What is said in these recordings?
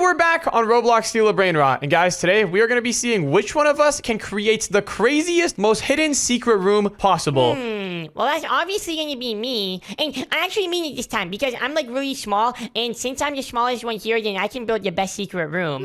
we're back on Roblox Steal a Brainrot. And guys, today we are going to be seeing which one of us can create the craziest, most hidden secret room possible. Well, that's obviously going to be me. And I actually mean it this time because I'm like really small. And since I'm the smallest one here, then I can build the best secret room.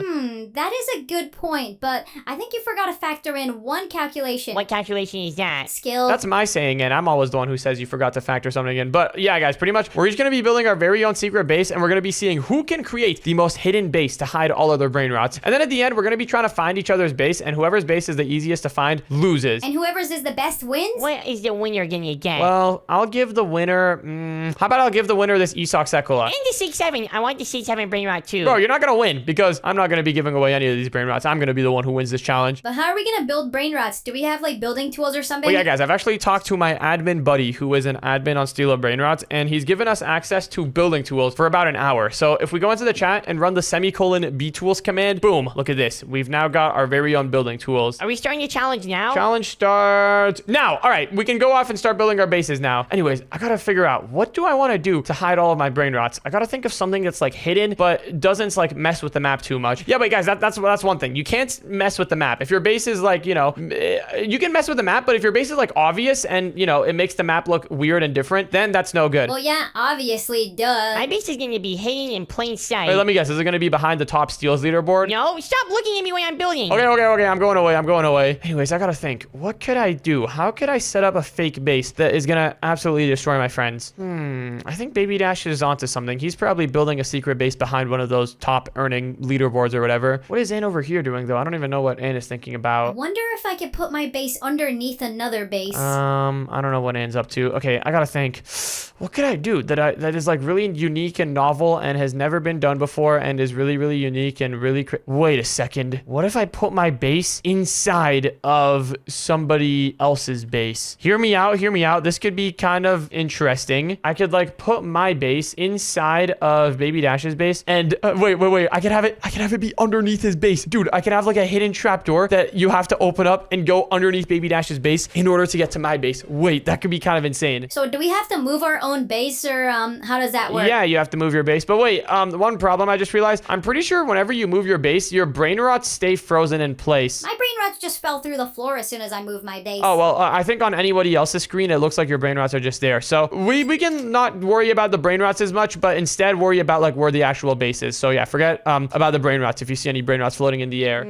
That is a good point, but I think you forgot to factor in one calculation. What calculation is that? Skill. That's my saying, and I'm always the one who says you forgot to factor something in. But yeah, guys, pretty much we're each going to be building our very own secret base, and we're going to be seeing who can create the most hidden base to hide all other brain rots. And then at the end, we're going to be trying to find each other's base, and whoever's base is the easiest to find loses. And whoever's is the best wins? What is the winner going to get? Well, I'll give the winner... how about I'll give the winner this Esoc Sekula? And the 6-7. I want the 6-7 brain rot too. Bro, you're not going to win because I'm not going to be giving away any of these brain rots. I'm going to be the one who wins this challenge. But how are we gonna build brain rots? Do we have like building tools or something? Well, yeah, guys, I've actually talked to my admin buddy who is an admin on Steal a Brainrot, and he's given us access to building tools for about an hour. So if we go into the chat and run the ;B tools command, boom, look at this. We've now got our very own building tools. Are we starting the challenge now? Challenge starts now. All right, we can go off and start building our bases now. Anyways, I gotta figure out what do I want to do to hide all of my brain rots. I gotta think of something that's like hidden, but doesn't like mess with the map too much. Yeah, but guys, that's one thing. You can't mess with the map. If your base is like, you know, you can mess with the map, but if your base is like obvious and, you know, it makes the map look weird and different, then that's no good. Well, yeah, obviously, duh. My base is going to be hidden in plain sight. Wait, let me guess. Is it going to be behind the top steals leaderboard? No, stop looking at me when I'm building. Okay. I'm going away. Anyways, I gotta think. What could I do? How could I set up a fake base that is gonna absolutely destroy my friends? I think Baby Dash is onto something. He's probably building a secret base behind one of those top earning leaderboards or whatever. What is Ann over here doing though? I don't even know what Ann is thinking I about. wonder if I could put my base underneath another base. I don't know what Ann's up to. Okay, I gotta think. What could I do that is like really unique and novel and has never been done before and is really, really unique and really wait a second. What if I put my base inside of somebody else's base? Hear me out. This could be kind of interesting. I could like put my base inside of Baby Dash's base and wait. I could have it be underneath his base. Dude, I could have like a hidden trapdoor that you have to open up and go underneath Baby Dash's base in order to get to my base. Wait, that could be kind of insane. So do we have to move our own base or how does that work? Yeah, you have to move your base. But wait, one problem I just realized, I'm pretty sure whenever you move your base, your brain rots stay frozen in place. My brain rots just fell through the floor as soon as I moved my base. Oh, well, I think on anybody else's screen, it looks like your brain rots are just there. So we can not worry about the brain rots as much, but instead worry about like where the actual base is. So yeah, forget about the brain rots if you see any brain rots floating in the air.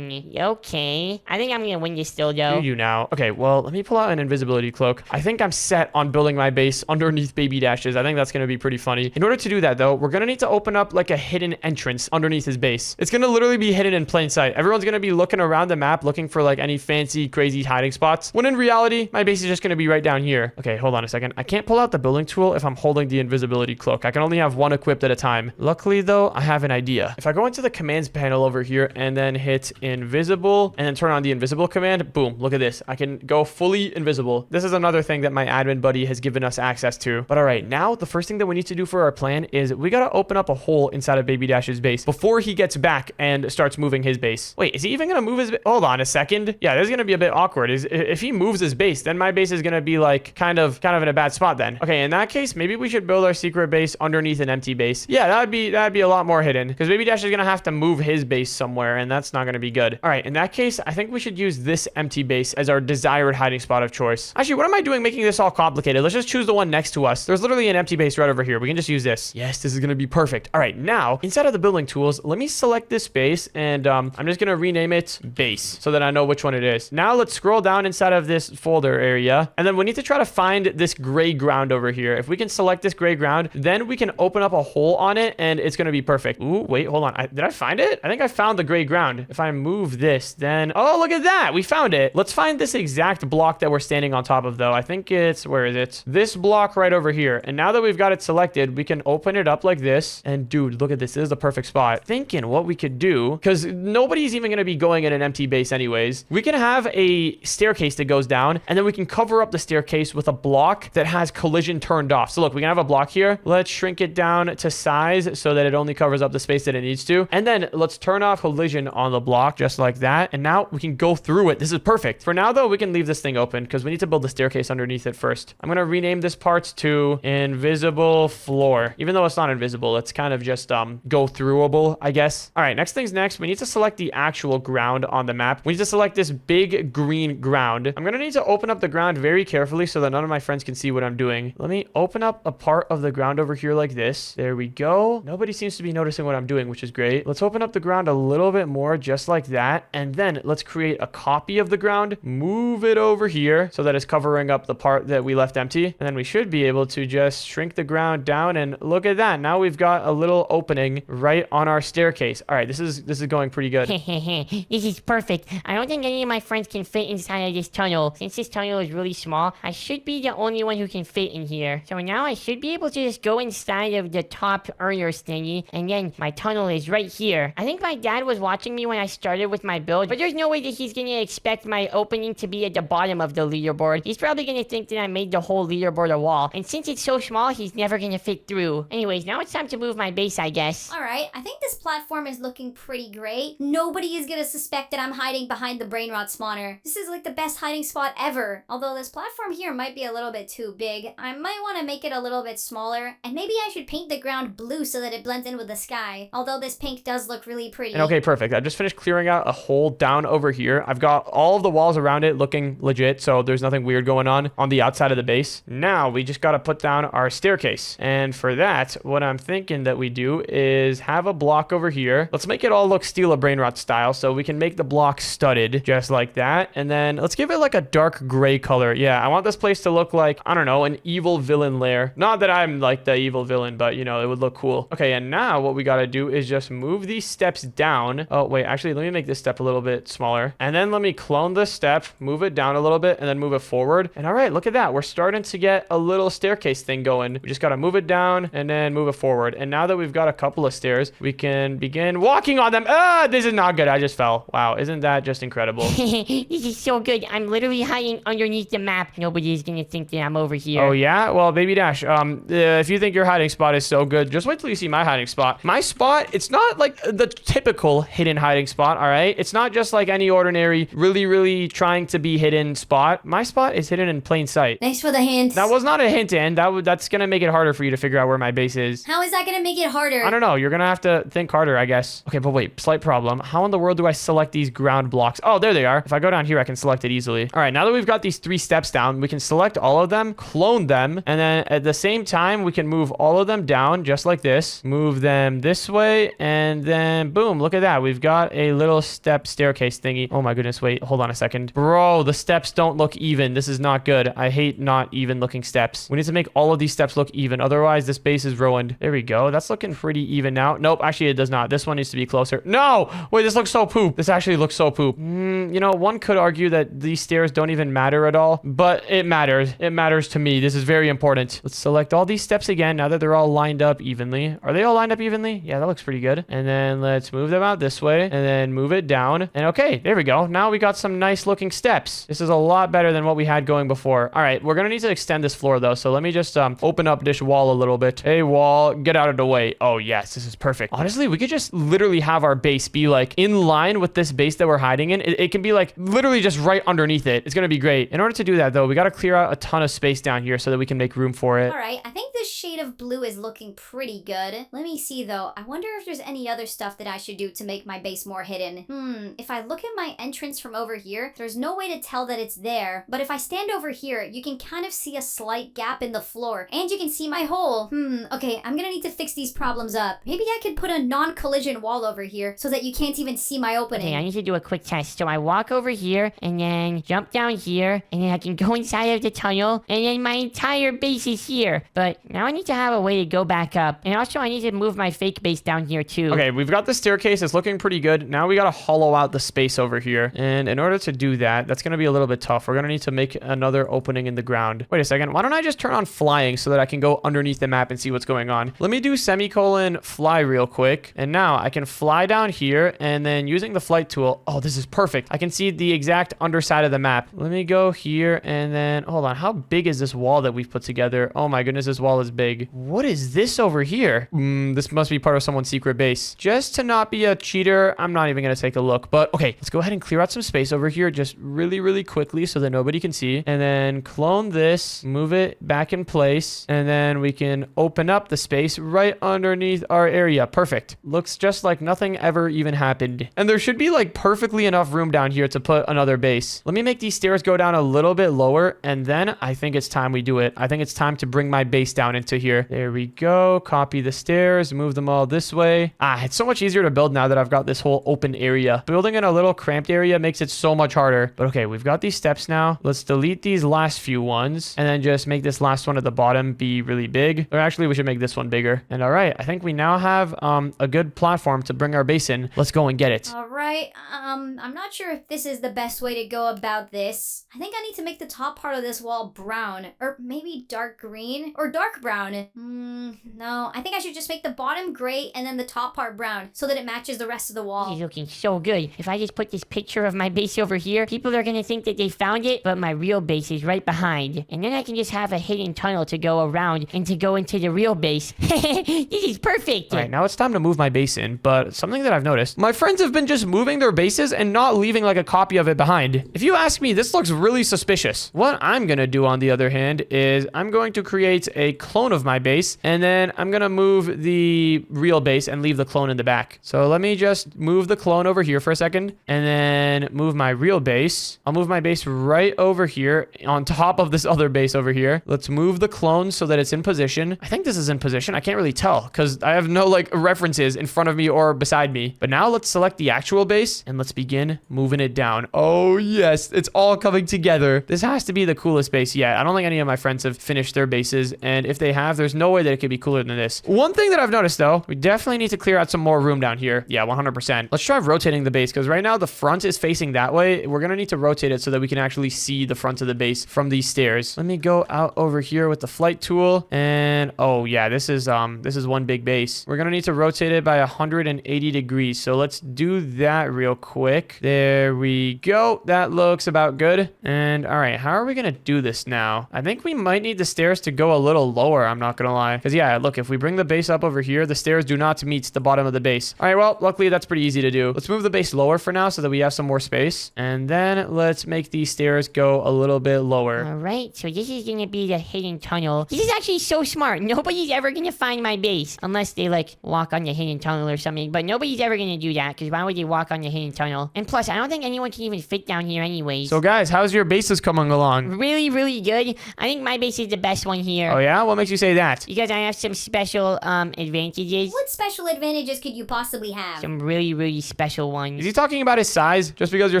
Okay. I think I'm going to win this still, though. Do you now? Okay, well, let me pull out an invisibility cloak. I think I'm set on building my base underneath Baby Dash's. I think that's going to be pretty funny. In order to do that, though, we're going to need to open up like a hidden entrance underneath his base. It's going to literally be hidden in plain sight. Everyone's going to be looking around the map looking for like any fancy, crazy hiding spots. When in reality, my base is just going to be right down here. Okay, hold on a second. I can't pull out the building tool if I'm holding the invisibility cloak. I can only have one equipped at a time. Luckily, though, I have an idea. If I go into the commands panel over here and then hit invisible and then turn on the invisible command, boom, look at this. I can go fully invisible. This is another thing that my admin buddy has given us access to. But all right, now the first thing that we need to do for our plan is we got to open up a hole inside of Baby Dash's base before he gets back and starts moving his base. Wait, is he even going to move his base? Hold on a second. Yeah, this is going to be a bit awkward. If he moves his base, then my base is going to be like kind of in a bad spot then. Okay, in that case, maybe we should build our secret base underneath an empty base. Yeah, that'd be a lot more hidden because Baby Dash is going to have to move his base somewhere and that's not going to be good. All right, in that case, I think we should use this empty base as our desired hiding spot of choice. Actually, what am I doing making this all complicated? Let's just choose the one next to us. There's literally an empty base right over here. We can just use this. Yes, this is going to be perfect. All right, now inside of the building tools, let me select this base and I'm just going to rename it base so that I know which one it is. Now let's scroll down inside of this folder area and then we need to try to find this gray ground over here. If we can select this gray ground, then we can open up a hole on it and it's going to be perfect. Ooh, wait, hold on. Did I find it? I think I found the gray ground. If I move this, then... Oh, look at that. We found it. Let's find this exact block that we're standing on top of, though. I think it's... Where is it? This block right over here. And now that we've got it selected, we can open it up like this. And dude, look at this. This is the perfect spot. Thinking what we could do, because nobody's even going to be going in an empty base anyways. We can have a staircase that goes down, and then we can cover up the staircase with a block that has collision turned off. So look, we can have a block here. Let's shrink it down to size so that it only covers up the space that it needs to. And then let's turn off collision on the block just like that. And now we can go through it. This is perfect. For now, though, we can leave this thing open because we need to build the staircase underneath it first. I'm going to rename this part to invisible floor. Even though it's not invisible, it's kind of just go throughable, I guess. All right, next thing's next. We need to select the actual ground on the map. We need to select this big green ground. I'm going to need to open up the ground very carefully so that none of my friends can see what I'm doing. Let me open up a part of the ground over here like this. There we go. Nobody seems to be noticing what I'm doing, which is great. Let's open up the ground a little bit more, just like that. And then let's create a copy of the ground, move it over here so that it's covering up the part that we left empty. And then we should be able to just shrink the ground down, and look at that. Now we've got a little opening right on our staircase. All right, this is going pretty good. This is perfect. I don't think any of my friends can fit inside of this tunnel. Since this tunnel is really small, I should be the only one who can fit in here. So now I should be able to just go inside of the top earners thingy, and then my tunnel is right here. I think my dad was watching me when I started with my build, but there's no way that he's gonna expect my opening to be at the bottom of the leaderboard. He's probably gonna think that I made the whole leaderboard a wall, and since it's so small, he's never gonna fit through. Anyways, now it's time to move my base, I guess. Alright, I think this platform is looking pretty great. Nobody is gonna suspect that I'm hiding behind the Brainrot spawner. This is like the best hiding spot ever. Although this platform here might be a little bit too big, I might want to make it a little bit smaller, and maybe I should paint the ground blue so that it blends in with the sky. Although this pink does look really pretty. And okay, perfect. I just finished clearing out a hole down over here. I've got all of the walls around it looking legit, so there's nothing weird going on the outside of the base. Now we just got to put down our staircase. And for that, what I'm thinking that we do is have a block over here. Let's make it all look Steel of Brainrot style, so we can make the block studded just like that. And then let's give it like a dark gray color. Yeah, I want this place to look like, I don't know, an evil villain lair. Not that I'm like the evil villain, but you know, it would look cool. Okay, and now what we got to do is just move these steps down. Oh, wait, actually, let me make this step a little bit smaller. And then let me clone this step, move it down a little bit, and then move it forward. And all right, look at that. We're starting to get a little staircase thing going. We just got to move it down and then move it forward. And now that we've got a couple of stairs, we can begin walking on them. Ah, this is not good. I just fell. Wow, isn't that just incredible? This is so good. I'm literally hiding underneath the map. Nobody's gonna think that I'm over here. Oh, yeah? Well, Baby Dash, if you think your hiding spot is so good, just wait till you see my hiding spot. My spot, it's not like the typical hidden hiding spot, all right? It's not just like any ordinary, really trying to be hidden spot. My spot is hidden in plain sight. Thanks for the hint. That was not a hint, and that's gonna make it harder for you to figure out where my base is. How is that gonna make it harder? I don't know. You're gonna have to think harder, I guess. Okay, but wait, slight problem. How in the world do I select these ground blocks? Oh, there they are. If I go down here, I can select it easily. All right, now that we've got these 3 steps down, we can select all of them, clone them, and then at the same time, we can move all of them down just like this. Move them this way, and then boom, look at that. We've got a little step staircase thingy. Oh my goodness, wait, hold on a second. Bro, the steps don't look even. This is not good. I hate not even looking steps. We need to make all of these steps look even. Otherwise, this base is ruined. There we go. That's looking pretty even now. Nope, actually it does not. This one needs to be closer. No! Wait, this looks so poop. This actually looks so poop. You know, one could argue that these stairs don't even matter at all, but it matters. It matters to me. This is very important. Let's select all these steps again now that they're all lined up evenly. Are they all lined up evenly? Yeah, that looks pretty good. And then let's move them out this way and then move it down. And okay, there we go. Now we got some nice looking steps. This is a lot better than what we had going before. All right, we're gonna need to extend this floor though. So let me just open up this wall a little bit. Hey, wall, get out of the way. Oh yes, this is perfect. Honestly, we could just literally have our base be like in line with this base that we're hiding in. It can be like literally just right underneath it. It's gonna be great. In order to do that though, we gotta clear out a ton of space down here so that we can make room for it. Alright, I think this shade of blue is looking pretty good. Let me see though. I wonder if there's any other stuff that I should do to make my base more hidden. If I look at my entrance from over here, there's no way to tell that it's there. But if I stand over here, you can kind of see a slight gap in the floor. And you can see my hole. Okay, I'm gonna need to fix these problems up. Maybe I could put a non-collision wall over here so that you can't even see my opening. Okay, I need to do a quick test. So I walk over here and then jump down here and then I can go inside of the tunnel and then my entire base is here. But now I need to have a way to go back up. And also I need to move my fake base down here too. Okay, we've got the staircase. It's looking pretty good. Now we gotta hollow out the space over here. And in order to do that, that's gonna be a little bit tough. We're gonna need to make another opening in the ground. Wait a second. Why don't I just turn on flying so that I can go underneath the map and see what's going on? Let me do semicolon fly real quick. And now I can fly down here and then using the flight tool. Oh, this is perfect. I can see the exact underside of the map. Let me go here And then, hold on. How big is this wall that we've put together? Oh my goodness, this wall is big. What is this over here? This must be part of someone's secret base. Just to not be a cheater, I'm not even going to take a look. But okay, let's go ahead and clear out some space over here just really, really quickly so that nobody can see. And then clone this, move it back in place. And then we can open up the space right underneath our area. Perfect. Looks just like nothing ever even happened. And there should be like perfectly enough room down here to put another base. Let me make these stairs go down a little bit lower. And then I think it's time we do it. I think it's time to bring my base down into here. There we go. Copy the stairs, move them all this way. It's so much easier to build now that I've got this whole open area. Building in a little cramped area makes it so much harder. But okay, we've got these steps now. Let's delete these last few ones and then just make this last one at the bottom be really big. Or actually, we should make this one bigger. And all right, I think we now have a good platform to bring our base in. Let's go and get it. All right, I'm not sure if this is the best way to go about this. I think I need to make the top part of this wall brown, or maybe dark green, or dark brown. No, I think I should just make the bottom gray and then the top part brown so that it matches the rest of the This wall. is looking so good. If I just put this picture of my base over here, people are gonna think that they found it, but my real base is right behind. And then I can just have a hidden tunnel to go around and to go into the real base. This is perfect. All right, now it's time to move my base in, but something that I've noticed, my friends have been just moving their bases and not leaving like a copy of it behind. If you ask me, this looks really suspicious. What I'm gonna do on the other hand is I'm going to create a clone of my base and then I'm gonna move the real base and leave the clone in the back. So let me just move the clone over here for a second and then move my real base. I'll move my base right over here on top of this other base over here. Let's move the clone so that it's in position. I think this is in position. I can't really tell because I have no like references in front of me or beside me. But now let's select the actual base and let's begin moving it down. Oh yes, it's all coming together. This has to be the coolest base yet. I don't think any of my friends have finished their bases, and if they have, there's no way that it could be cooler than this. One thing that I've noticed though, we definitely need to clear out some more room down here. Yeah, 100%. Let's try rotating the base because right now the front is facing that way. We're gonna need to rotate it so that we can actually see the front of the base from these stairs. Let me go out over here with the flight tool, and oh yeah, this is one big base. We're gonna need to rotate it by 180 degrees. So let's do that real quick. There we go. That looks about good. And all right, how are we gonna do this now? I think we might need the stairs to go a little lower. I'm not gonna lie, because yeah, look, if we bring the base up over here, the stairs do not meet the bottom of the base. All right, well, luckily that's pretty easy to do. Let's move the base lower for now so that we have some more space, and then let's make these stairs go a little bit lower. All right, so this is gonna be the hidden tunnel. This is actually so smart. Nobody's ever gonna find my base unless they like walk on the hidden tunnel or something. But nobody's ever gonna do that because why would they walk on the hidden tunnel? And plus, I don't think anyone can even fit down here anyways. So guys, how's your bases coming along? Really, really good. I think my base is the best one here. Oh yeah? What makes you say that? Because I have some special advantages. What special advantages could you possibly have? Some really, really special Is ones. he talking about his size? Just because you're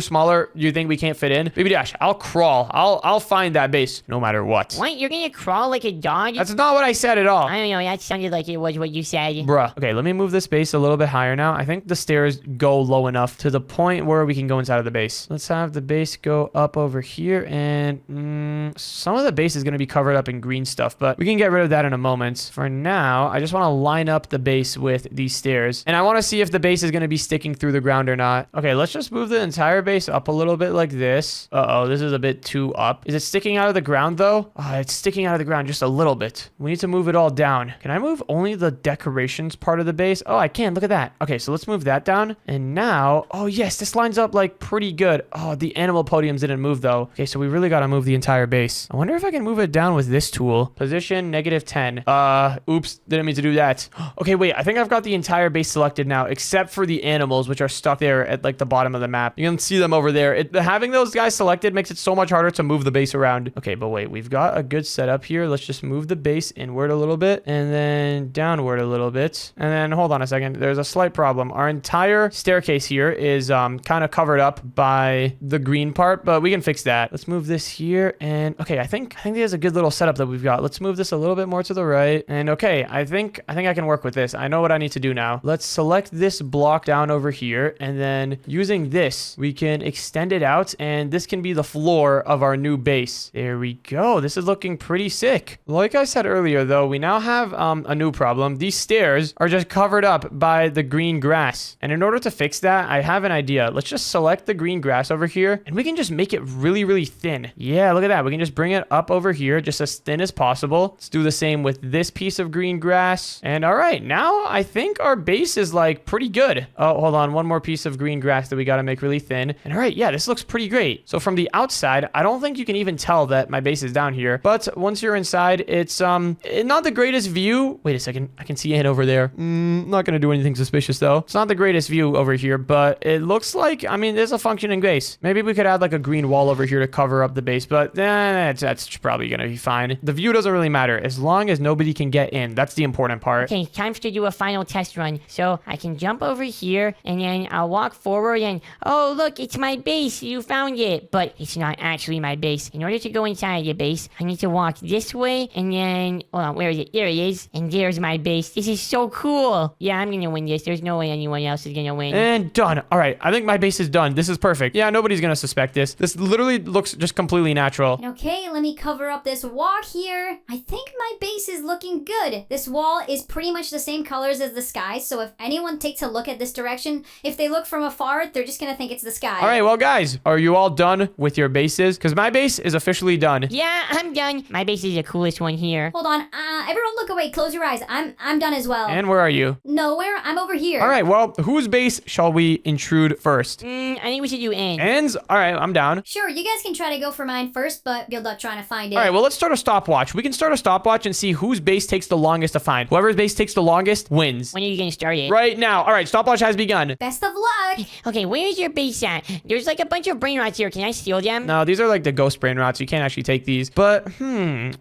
smaller, you think we can't fit in? Baby Dash, I'll crawl. I'll find that base no matter what. What? You're gonna crawl like a dog? That's not what I said at all. I don't know. That sounded like it was what you said. Bruh. Okay, let me move this base a little bit higher now. I think the stairs go low enough to the point where we can go inside of the base. Let's have the base go up over here, and some of the base is going to be covered up in green stuff, but we can get rid of that in a moment. For now, I just want to line up the base with these stairs, and I want to see if the base is going to be sticking through the ground or not. Okay, let's just move the entire base up a little bit like this. Uh-oh, this is a bit too up. Is it sticking out of the ground though? Oh, it's sticking out of the ground just a little bit. We need to move it all down. Can I move only the decorations part of the base? Oh, I can. Look at that. Okay, so let's move that down. And now, oh yes, this lines up like pretty good. Oh, the animal podiums didn't move though. Okay, so we really got to move the entire base. I wonder if I can move it down with this tool. Position -10. Oops, didn't mean to do that. Okay, wait, I think I've got the entire base selected now, except for the animals, which are stuck there at like the bottom of the map. You can see them over there. Having those guys selected makes it so much harder to move the base around. Okay, but wait, we've got a good setup here. Let's just move the base inward a little bit and then downward a little bit. And then hold on a second. There's a slight problem. Our entire staircase here is kind of covered up by the green part, but we can fix that. Let's move this here. And okay, I think there's a good little setup that we've got. Let's move this a little bit more to the right. And okay, I think I can work with this. I know what I need to do now. Let's select this block down over here, and then using this, we can extend it out, and this can be the floor of our new base. There we go. This is looking pretty sick. Like I said earlier, though, we now have a new problem. These stairs are just covered up by the green grass. And in order to fix that, I have an idea. Let's just select the green grass over here, and we can just make it really, really thin. thin. Yeah, look at that. We can just bring it up over here, just as thin as possible. Let's do the same with this piece of green grass. And all right, now I think our base is like pretty good. Oh, hold on. One more piece of green grass that we got to make really thin. And all right, yeah, this looks pretty great. So from the outside, I don't think you can even tell that my base is down here. But once you're inside, it's not the greatest view. Wait a second. I can see it over there. Not going to do anything suspicious though. It's not the greatest view over here, but it looks like, I mean, there's a functioning base. Maybe we could add like a green wall over here to cover up the base, but that's probably going to be fine. The view doesn't really matter as long as nobody can get in. That's the important part. Okay, time to do a final test run. So I can jump over here and then I'll walk forward and, oh, look, it's my base. You found it. But it's not actually my base. In order to go inside your base, I need to walk this way and then, hold on, where is it? There it is. And there's my base. This is so cool. Yeah, I'm going to win this. There's no way anyone else is going to win. And done. All right, I think my base is done. This is perfect. Yeah, nobody's going to suspect this. This literally looks just completely natural. Okay, let me cover up this walk here. I think my base is looking good. This wall is pretty much the same colors as the sky, so if anyone takes a look at this direction, if they look from afar, they're just gonna think it's the sky. All right, well, guys, are you all done with your bases? Because my base is officially done. Yeah, I'm done. My base is the coolest one here. Hold on, everyone look away, close your eyes. I'm done as well. And where are you? Nowhere, I'm over here. All right, well, whose base shall we intrude first? I think we should do N. N's? All right, I'm down. Sure, you guys can try to go for mine first, but good luck trying to find it. All right, well, let's start a stopwatch. We can start a stopwatch and see whose base takes the longest to find. Whoever's base takes the longest wins. When are you going to start it? Right now. All right, stopwatch has begun. Best of luck. Okay, where is your base at? There's like a bunch of brain rots here. Can I steal them? No, these are like the ghost brain rots. You can't actually take these. But,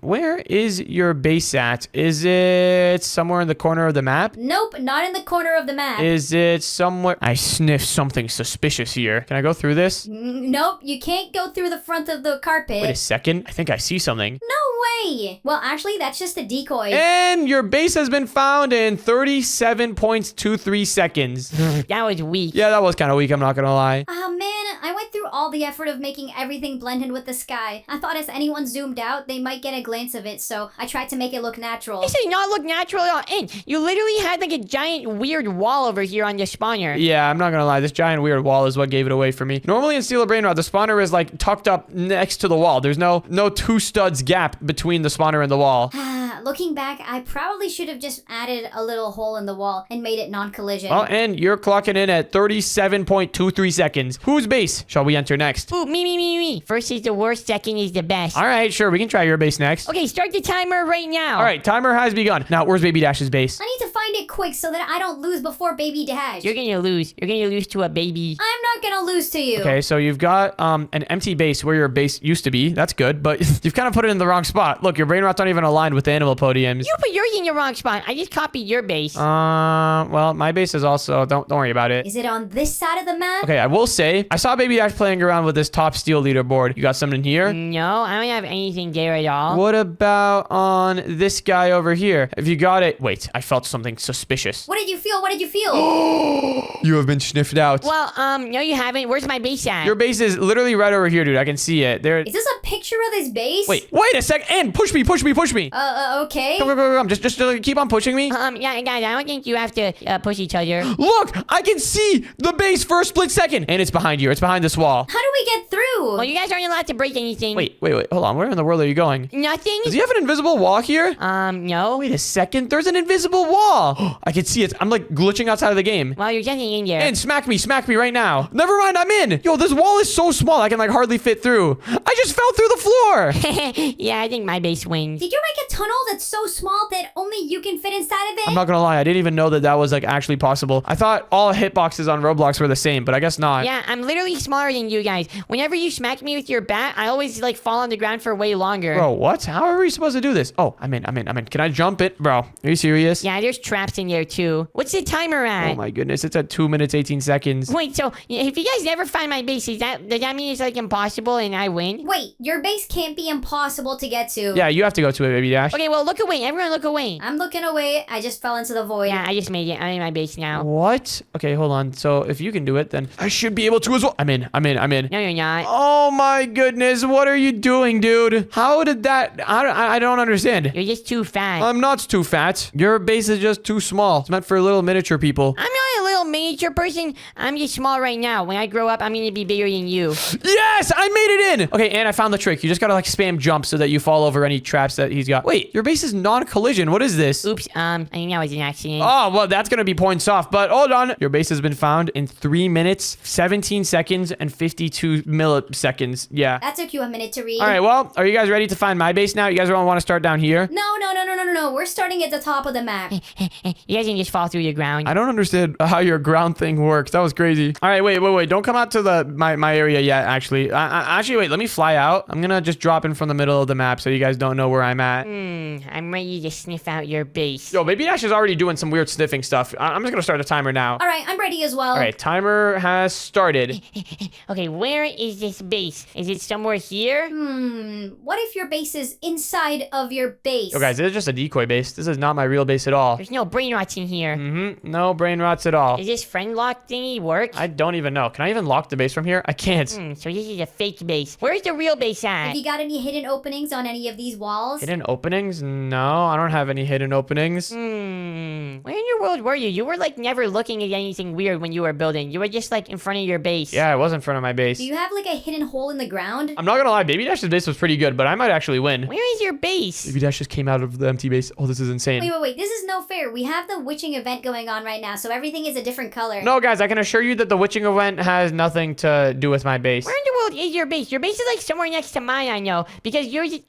where is your base at? Is it somewhere in the corner of the map? Nope, not in the corner of the map. Is it somewhere? I sniff something suspicious here. Can I go through this? Nope, you can't go through the front of the carpet. Wait a second. I think I see something. No way. Well, actually, that's just a decoy. And your base has been found in 37.23 seconds. That was weak. Yeah, that was kind of weak. I'm not going to lie. Oh man, I went through all the effort of making everything blend in with the sky. I thought as anyone zoomed out, they might get a glance of it, so I tried to make it look natural. This does not look natural at all. And you literally had like a giant weird wall over here on your spawner. Yeah, I'm not going to lie. This giant weird wall is what gave it away for me. Normally in Steal a Brainrot, the spawner is like tucked up next to the wall. There's no two studs gap between the spawner and the wall. Looking back, I probably should have just added a little hole in the wall and made it non-collision. Well, and you're clocking in at 37.23 seconds. Whose base shall we enter next? Ooh, me. First is the worst, second is the best. All right, sure. We can try your base next. Okay, start the timer right now. All right, timer has begun. Now, where's Baby Dash's base? I need to find it quick so that I don't lose before Baby Dash. You're gonna lose. You're gonna lose to a baby. I'm not gonna lose to you. Okay, so you've got an empty base where your base used to be. That's good, but you've kind of put it in the wrong spot. Look, your brain rots aren't even aligned with the animal podiums. You put yours in the wrong spot. I just copied your base. Well, my base is also, don't worry about it. Is it on this side of the map? Okay, I will say, I saw Baby Dash playing around with this top steal leaderboard. You got something here? No, I don't have anything there at all. What about on this guy over here? If you got it, wait, I felt something suspicious. What did you feel? What did you feel? You have been sniffed out. Well, no you haven't. Where's my base at? Your base is literally right over here, dude. I can see it. There. Is this a picture of this base? Wait a sec. And push me. Okay. Come. Just keep on pushing me. Yeah, guys, I don't think you have to push each other. Look, I can see the base for a split second. And it's behind you. It's behind this wall. How do we get through? Well, you guys aren't allowed to break anything. Wait. Hold on. Where in the world are you going? Nothing? Does he have an invisible wall here? No. Wait a second. There's an invisible wall. I can see it. I'm like glitching outside of the game. Well, you're getting in there. And smack me right now. Never mind, I'm in. Yo, this wall is so small I can like hardly fit through. I just fell through the floor. Yeah, I think my base wins. Did you make a tunnel that's so small that only you can fit inside of it? I'm not gonna lie, I didn't even know that was like actually possible. I thought all hitboxes on Roblox were the same, but I guess not. Yeah, I'm literally smaller than you guys. Whenever you smack me with your bat, I always like fall on the ground for way longer. Bro, what? How are we supposed to do this? Oh, I'm in. Can I jump it? Bro, are you serious? Yeah, there's traps in there too. What's the timer at? Oh my goodness, it's at 2 minutes, 18 seconds. Wait, so if you guys never find my base, does that mean it's like impossible and I win? Wait, your base can't be impossible to get to. Yeah, you have to go to it, Baby Dash. Okay, well, look away. Everyone look away. I'm looking away. I just fell into the void. Yeah, I just made it. I'm in my base now. What? Okay, hold on. So if you can do it, then I should be able to as well. I'm in. No, you're not. Oh my goodness, what are you doing, dude? How did that? I don't understand. You're just too fat. I'm not too fat. Your base is just too small. It's meant for little miniature people. I'm not a little miniature person. I'm just small right now. When I grow up, I'm gonna be bigger than you. Yes, I made it in. Okay, and I found the trick. You just gotta like spam jump so that you fall over any traps that he's got. Wait, your base is non-collision. What is this? Oops, I think that was an accident. Oh, well, that's gonna be points off. But hold on. Your base has been found in 3 minutes, 17 seconds, and 52 milliseconds. Yeah. That took you a minute to read. All right, well, are you guys ready to find my base now? You guys want to start down here? No. We're starting at the top of the map. You guys can just fall through the ground. I don't understand how your ground thing works. That was crazy. All right, wait. Don't come out to my area yet, actually. Actually, wait, let me fly out. I'm gonna just drop in from the middle of the map so you guys don't know where I'm at. I'm ready to sniff out your base. Yo, Baby Dash is already doing some weird sniffing stuff. I'm just gonna start a timer now. All right, I'm ready as well. All right, timer has started. Okay, where is this base? Is it somewhere here? What if your base is inside of your base? Yo, guys, this is just a decoy base. This is not my real base at all. There's no brain rots in here. No brain rots at all. Does this friend lock thingy work? I don't even know. Can I even lock the base from here? I can't. So this is a fake base. Where's the real base at? Have you got any hidden openings on any of these walls? Hidden openings? No, I don't have any hidden openings. Where in your world were you? You were like never looking at anything weird when you were building. You were just like in front of your base. Yeah, I was in front of my base. Do you have like a hidden hole in the ground? I'm not gonna lie, Baby Dash's base was pretty good, but I might actually win. Where is your base? Baby Dash just came out of the empty base. Oh, this is insane. Wait. This is no fair. We have the witching event going on right now, so everything is a different color. No, guys, I can assure you that the witching event has nothing to do with my base. Where in the world is your base? Your base is like somewhere next to mine, I know. Because yours is...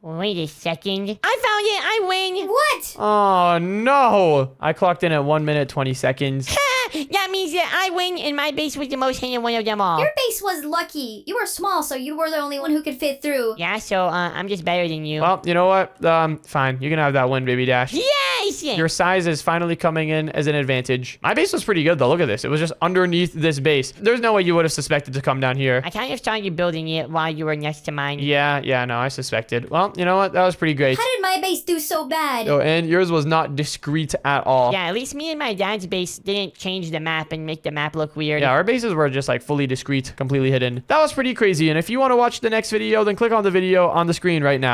Wait a second. I found it! I win! What? Oh, no. I clocked in at 1 minute, 20 seconds. That means that I win and my base was the most hidden one of them all. Your base was lucky. You were small, so you were the only one who could fit through. Yeah, so I'm just better than you. Well, you know what? Fine. You can have that win, Baby Dash. Yes! Your size is finally coming in as an advantage. My base was pretty good, though. Look at this. It was just underneath this base. There's no way you would have suspected to come down here. I kind of saw you building it while you were next to mine. Yeah, no, I suspected. Well, you know what? That was pretty great. How did my base do so bad? Oh, and yours was not discreet at all. Yeah, at least me and my dad's base didn't change the map and make the map look weird. Yeah, our bases were just like fully discreet, completely hidden. That was pretty crazy. And if you want to watch the next video, then click on the video on the screen right now.